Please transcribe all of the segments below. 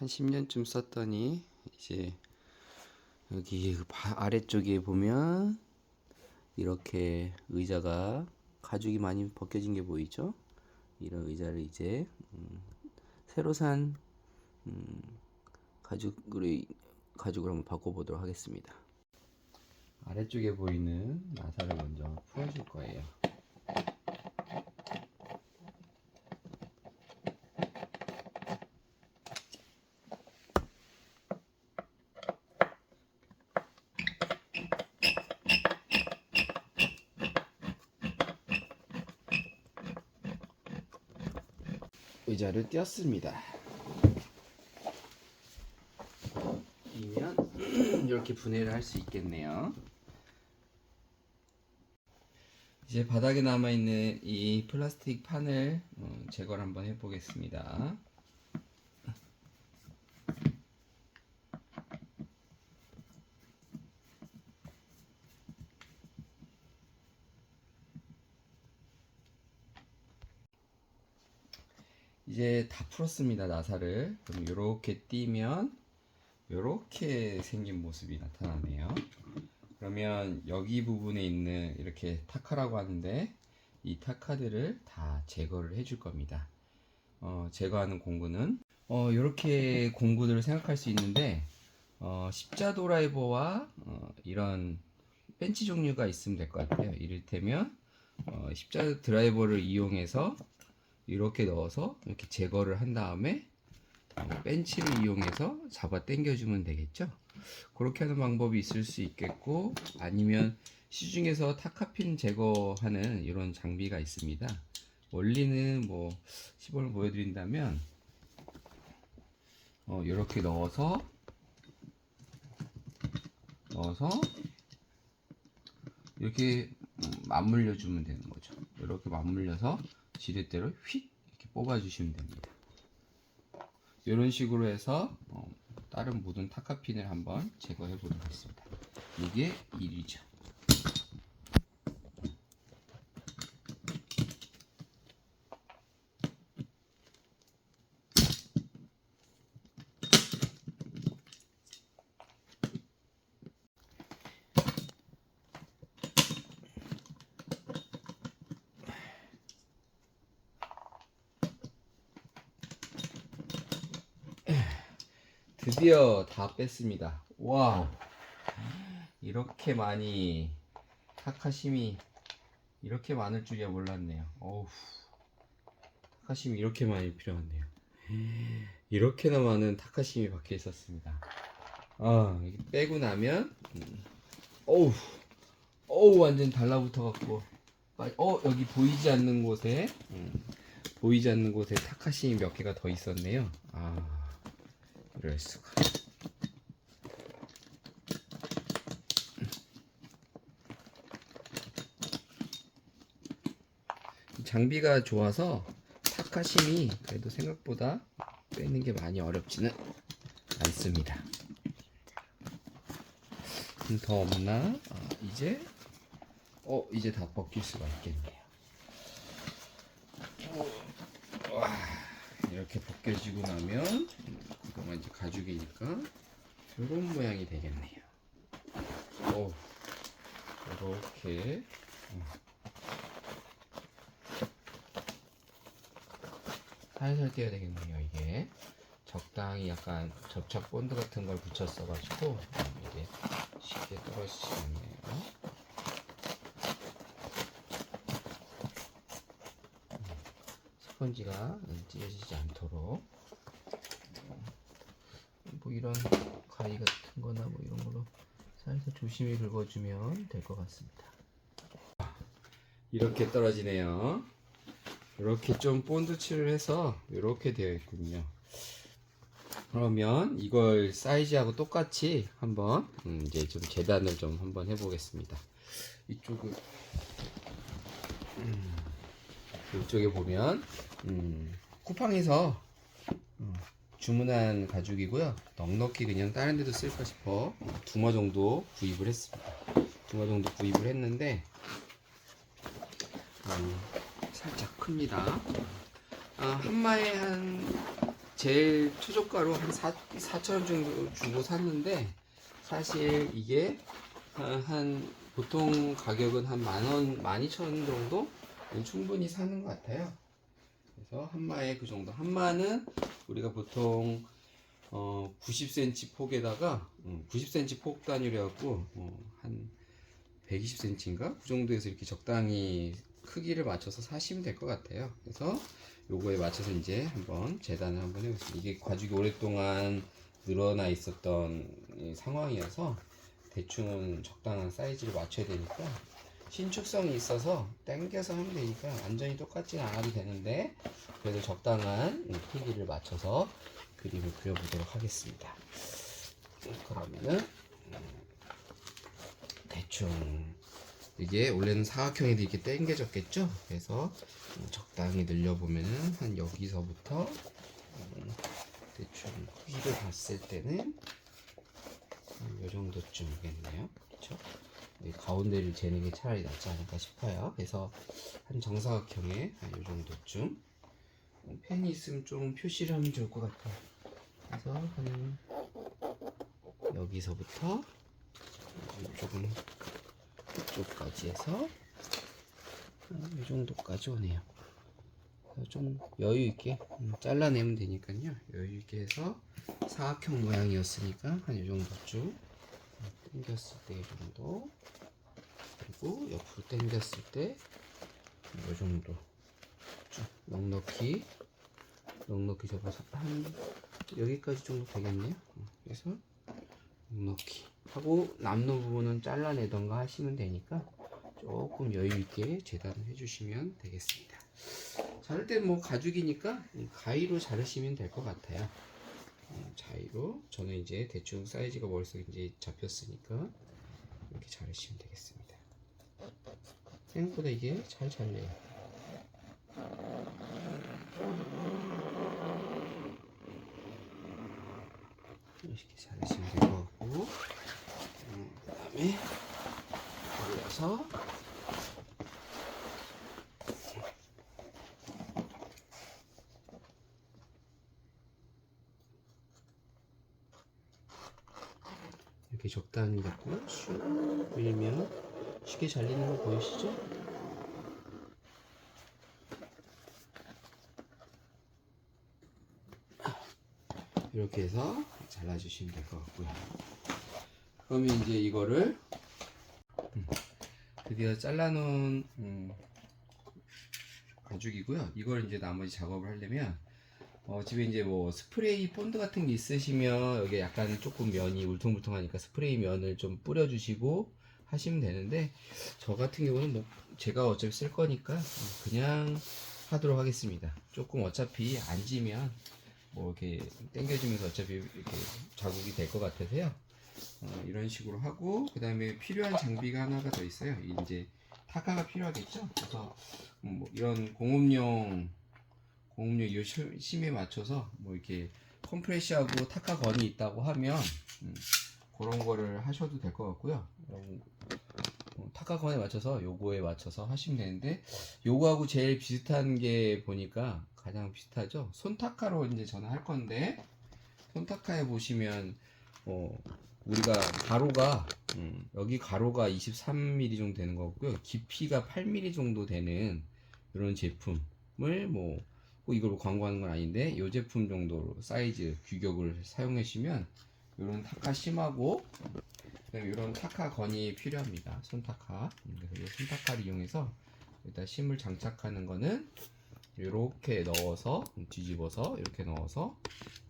한 10년쯤 썼더니 이제 여기 아래쪽에 보면 이렇게 의자가 가죽이 많이 벗겨진 게 보이죠? 이런 의자를 이제 새로 산 가죽으로 한번 바꿔보도록 하겠습니다. 아래쪽에 보이는 나사를 먼저 풀어줄 거예요. 의자를 띄었습니다. 띄면 이렇게 분해를 할 수 있겠네요. 이제 바닥에 남아있는 이 플라스틱 판을 제거를 한번 해보겠습니다. 이제 다 풀었습니다. 나사를. 그럼 이렇게 띄면 이렇게 생긴 모습이 나타나네요. 그러면 여기 부분에 있는 이렇게 타카라고 하는데 이 타카들을 다 제거를 해줄 겁니다. 제거하는 공구는 이렇게 공구들을 생각할 수 있는데 십자 드라이버와 이런 벤치 종류가 있으면 될 것 같아요. 이를테면 십자 드라이버를 이용해서 이렇게 넣어서 이렇게 제거를 한 다음에 벤치를 이용해서 잡아 당겨주면 되겠죠. 그렇게 하는 방법이 있을 수 있겠고, 아니면 시중에서 타카핀 제거하는 이런 장비가 있습니다. 원리는 뭐 시범을 보여드린다면 이렇게 넣어서 이렇게 맞물려 주면 되는 거죠. 이렇게 맞물려서 지렛대로 휙 이렇게 뽑아 주시면 됩니다. 이런 식으로 해서 다른 묻은 타카핀을 한번 제거해 보도록 하겠습니다. 이게 1이죠. 드디어 다 뺐습니다. 와우, 이렇게 많이 타카심이 이렇게 많을 줄이야 몰랐네요. 어우, 타카심이 이렇게 많이 필요한데요. 이렇게나 많은 타카심이 박혀 있었습니다. 이게 빼고 나면 어우 완전 달라붙어 갖고 여기 보이지 않는 곳에 타카심이 몇 개가 더 있었네요. 이럴 수가. 장비가 좋아서 타카심이 그래도 생각보다 빼는 게 많이 어렵지는 않습니다. 더 없나? 이제 다 벗길 수가 있겠네요. 이렇게 벗겨지고 나면 이거만 이제 가죽이니까 이런 모양이 되겠네요. 이렇게 살살 떼야 되겠네요. 이게 적당히 약간 접착 본드 같은 걸 붙였어 가지고 이게 쉽게 떨어지지 않네요. 스펀지가 찢어지지 않도록 뭐 이런 가위 같은 거나 뭐 이런 걸로 살살 조심히 긁어주면 될 것 같습니다. 이렇게 떨어지네요. 이렇게 좀 본드 칠을 해서 이렇게 되어 있군요. 그러면 이걸 사이즈하고 똑같이 한번 이제 좀 재단을 좀 한번 해보겠습니다. 이쪽에 보면 쿠팡에서 주문한 가죽이고요. 넉넉히 그냥 다른 데도 쓸까 싶어 2마 정도 구입을 했습니다. 2마 정도 구입을 했는데 살짝 큽니다. 한 마에 한 제일 최저가로 한 4,000원 정도 주고 샀는데 사실 이게 한 보통 가격은 한 만원, 12,000원 정도 충분히 사는 것 같아요. 그래서 한마에 그 정도. 한마는 우리가 보통 90cm 폭에다가 90cm 폭 단위로 해갖고 한 120cm인가? 그 정도에서 이렇게 적당히 크기를 맞춰서 사시면 될 것 같아요. 그래서 요거에 맞춰서 이제 한번 재단을 한번 해보겠습니다. 이게 가죽이 오랫동안 늘어나 있었던 상황이어서 대충은 적당한 사이즈를 맞춰야 되니까 신축성이 있어서 당겨서 하면 되니까 완전히 똑같지는 않아도 되는데 그래도 적당한 크기를 맞춰서 그림을 그려보도록 하겠습니다. 그러면은 대충 이게 원래는 사각형인데 이렇게 당겨졌겠죠? 그래서 적당히 늘려보면은 한 여기서부터 대충 크기를 봤을 때는 이 정도쯤이겠네요. 그렇죠? 가운데를 재는 게 차라리 낫지 않을까 싶어요. 그래서 한 정사각형에 이 정도쯤. 펜이 있으면 좀 표시를 하면 좋을 것 같아요. 그래서 한 여기서부터 이쪽은 이쪽까지 해서 이 정도까지 오네요. 좀 여유 있게 잘라내면 되니까요. 여유 있게 해서 사각형 모양이었으니까 한 이 정도쯤 당겼을 때 이 정도, 그리고 옆으로 당겼을 때 이 정도 쭉 넉넉히 접어서 한 여기까지 정도 되겠네요. 그래서 넉넉히 하고 남는 부분은 잘라내던가 하시면 되니까 조금 여유 있게 재단을 해주시면 되겠습니다. 자를 때 뭐 가죽이니까 가위로 자르시면 될 것 같아요. 자위로 저는 이제 대충 사이즈가 머릿속에 이제 잡혔으니까 이렇게 자르시면 되겠습니다. 생각보다 이게 잘 잘려요. 이렇게 자르시면 될 것 같고, 그 다음에 올려서 이렇게 적당히 잡고 슉 밀면 쉽게 잘리는 거 보이시죠? 이렇게 해서 잘라주시면 될 것 같고요. 그러면 이제 이거를 드디어 잘라놓은 가죽이고요. 이걸 이제 나머지 작업을 하려면 집에 이제 뭐 스프레이 본드 같은 게 있으시면 여기 약간 조금 면이 울퉁불퉁하니까 스프레이 면을 좀 뿌려주시고 하시면 되는데 저 같은 경우는 뭐 제가 어차피 쓸 거니까 그냥 하도록 하겠습니다. 조금 어차피 안 지면 뭐 이렇게 당겨지면서 어차피 이렇게 자국이 될 것 같아서요. 이런 식으로 하고 그 다음에 필요한 장비가 하나가 더 있어요. 이제 타카가 필요하겠죠. 그래서 뭐 이런 공업용 이 심에 맞춰서 뭐 이렇게 컴프레시하고 타카 건이 있다고 하면 그런 거를 하셔도 될 것 같고요. 타카 건에 맞춰서 요거에 맞춰서 하시면 되는데 요거하고 제일 비슷한 게 보니까 가장 비슷하죠. 손 타카로 이제 저는 할 건데 손 타카에 보시면 우리가 가로가 여기 가로가 23mm 정도 되는 거고요. 깊이가 8mm 정도 되는 이런 제품을 뭐 이걸 광고하는 건 아닌데 이 제품 정도로 사이즈 규격을 사용하시면 이런 타카 심하고 이런 타카 건이 필요합니다. 손 타카. 그래서 이 손 타카를 이용해서 일단 심을 장착하는 거는 이렇게 넣어서 뒤집어서 이렇게 넣어서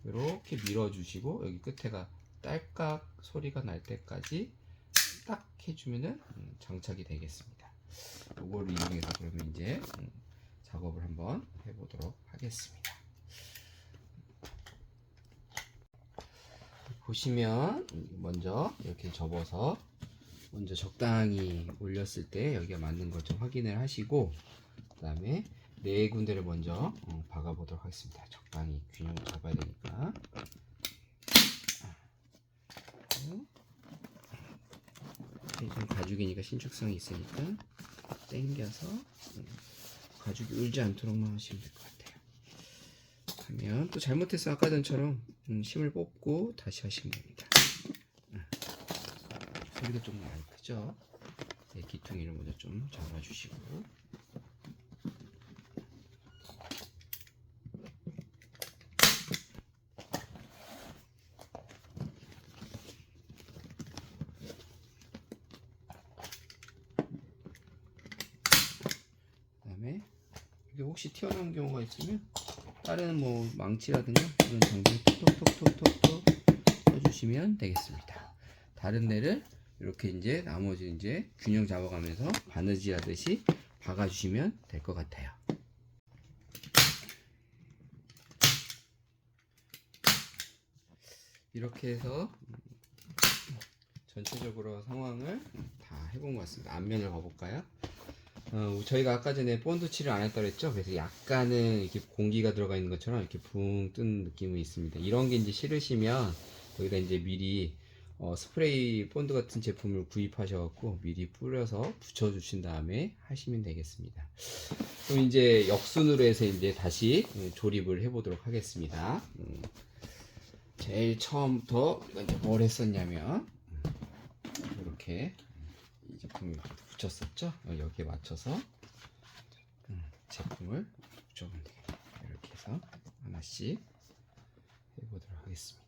이렇게 밀어주시고 여기 끝에가 딸깍 소리가 날 때까지 딱 해주면은 장착이 되겠습니다. 이거를 이용해서 그러면 이제 작업을 한번 해보도록 하겠습니다. 보시면 먼저 이렇게 접어서 먼저 적당히 올렸을 때 여기가 맞는 것 좀 확인을 하시고 그 다음에 네 군데를 먼저 박아 보도록 하겠습니다. 적당히 균형을 잡아야 되니까. 좀 가죽이니까 신축성이 있으니까 당겨서 가죽이 울지 않도록만 하시면 될 것 같아요. 그러면 또 잘못해서 아까 전처럼 심을 뽑고 다시 하시면 됩니다. 소리가 좀 많이 크죠? 네, 기퉁이를 먼저 좀 잡아주시고 그다음에 이게 혹시 튀어나온 경우가 있으면 다른 뭐 망치라든가 이런 장비를 톡톡톡톡톡 써주시면 되겠습니다. 다른 데를 이렇게 이제 나머지 이제 균형 잡아가면서 바느질 하듯이 박아주시면 될 것 같아요. 이렇게 해서 전체적으로 상황을 다 해본 것 같습니다. 앞면을 봐볼까요? 저희가 아까 전에 본드 칠을 안 했다고 했죠. 그래서 약간은 이렇게 공기가 들어가 있는 것처럼 이렇게 붕 뜬 느낌이 있습니다. 이런 게 이제 싫으시면 여기다 이제 미리 스프레이 본드 같은 제품을 구입하셔갖고 미리 뿌려서 붙여주신 다음에 하시면 되겠습니다. 그럼 이제 역순으로 해서 이제 다시 조립을 해보도록 하겠습니다. 제일 처음부터 이제 뭘 했었냐면 이렇게 이 제품을 붙였었죠. 여기에 맞춰서 제품을 붙여보면 되겠네요. 이렇게 해서 하나씩 해보도록 하겠습니다.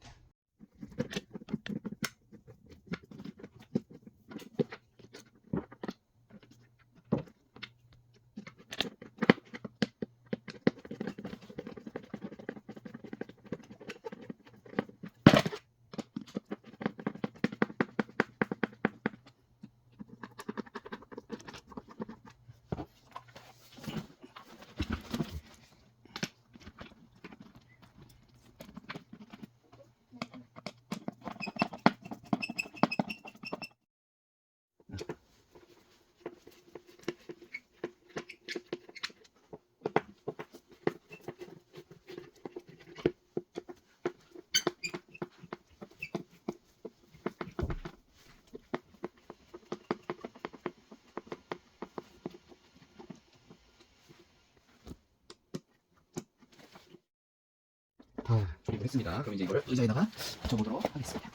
다 조립을 했습니다. 그럼 이제 이걸 의자에다가 붙여보도록 하겠습니다.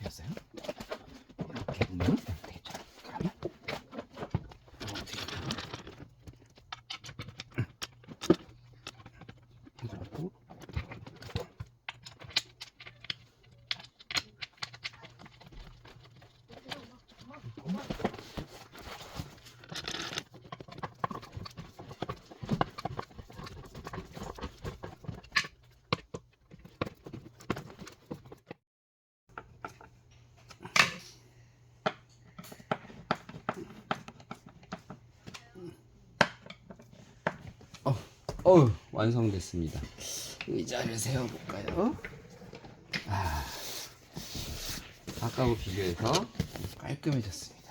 되었어요. 이렇게 보면 되겠죠. 그러면 해줘갖고 완성됐습니다. 의자를 세워볼까요? 아까하고 비교해서 깔끔해졌습니다.